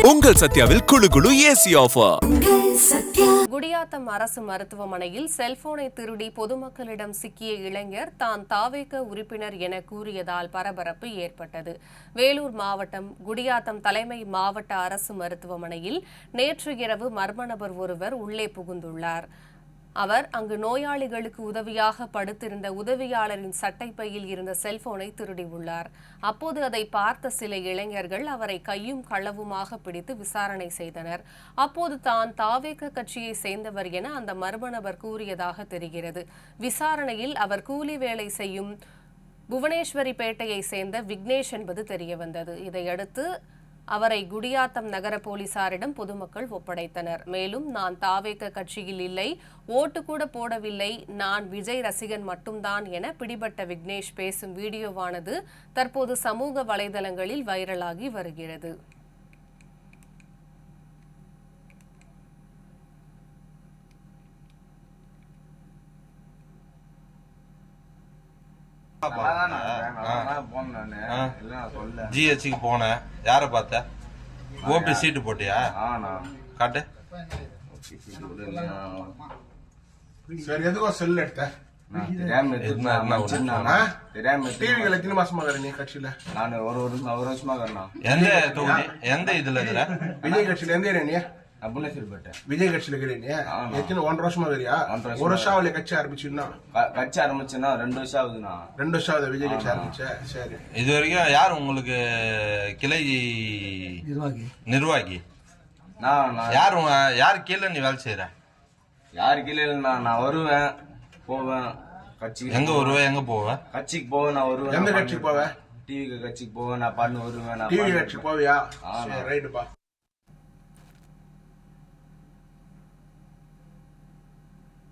உங்கள் சத்யாவில் குளு குளு ஏசி ஆஃபர். குடியாத்தம் அரசு மருத்துவமனையில் செல்போனை திருடி பொதுமக்களிடம் சிக்கிய இளைஞர் தான் தாவேக உறுப்பினர் என கூறியதால் பரபரப்பு ஏற்பட்டது. வேலூர் மாவட்டம் குடியாத்தம் தலைமை மாவட்ட அரசு மருத்துவமனையில் நேற்று இரவு மர்ம நபர் ஒருவர் உள்ளே புகுந்துள்ளார். அவர் அங்கு நோயாளிகளுக்கு உதவியாக படுத்திருந்த உதவியாளரின் சட்டைப்பையில் இருந்த செல்போனை திருடியுள்ளார். அப்போது அதை பார்த்த சில இளைஞர்கள் அவரை கையும் களவுமாக பிடித்து விசாரணை செய்தனர். அப்போது தான் தாவேக கட்சியை சேர்ந்தவர் என அந்த மர்ம நபர் கூறியதாக தெரிகிறது. விசாரணையில் அவர் கூலி வேலை செய்யும் புவனேஸ்வரிப்பேட்டையை சேர்ந்த விக்னேஷ் என்பது தெரியவந்தது. இதையடுத்து அவரை குடியாத்தம் நகர போலீசாரிடம் பொதுமக்கள் ஒப்படைத்தனர். மேலும் நான் தாவேக கட்சியில் இல்லை, ஓட்டு கூட போடவில்லை, நான் விஜய் ரசிகன் மட்டும்தான் என பிடிபட்ட விக்னேஷ் பேசும் வீடியோவானது தற்போது சமூக வலைதளங்களில் வைரலாகி வருகிறது. ஜிஹெச்சுக்கு போன யார பார்த்த? ஓபி சீட்டு போட்டியா? காட்டு. சரி, எதுக்கும் செல் எடுத்த? எந்த தொகுதி, எந்த இதுல விஜய் கட்சியில எந்த ஏரியா? விஜய் கட்சியில இருக்கிறீங்க? எத்தனை 1.5 வருஷமா இருக்கிறியா? 1 வருஷம் ஆகல கட்சி ஆரம்பிச்சுன்னா? கட்சி ஆரம்பிச்சுன்னா 2 வருஷம் ஆகுதுண்ணா. 2 வருஷம் ஆகுது விஜய் கட்சி ஆரம்பிச்ச. சரி, இது வரைக்கும் யார் உங்களுக்கு கிளை நிர்வாகி? யார் கீழே நீ வேலை செய்யற? யாரு கீழே இல்லைண்ணா. நான் வருவேன் போவேன் கட்சி. எங்க வருவேன் எங்க போவேன்? கட்சிக்கு போவேன். நான் வருவேன். எந்த கட்சிக்கு போவேன்? டிவி கட்சிக்கு போவேன். நான் பண்ணு வருவேன். டிவி கட்சிக்கு போவியா? ரைட்டுப்பா.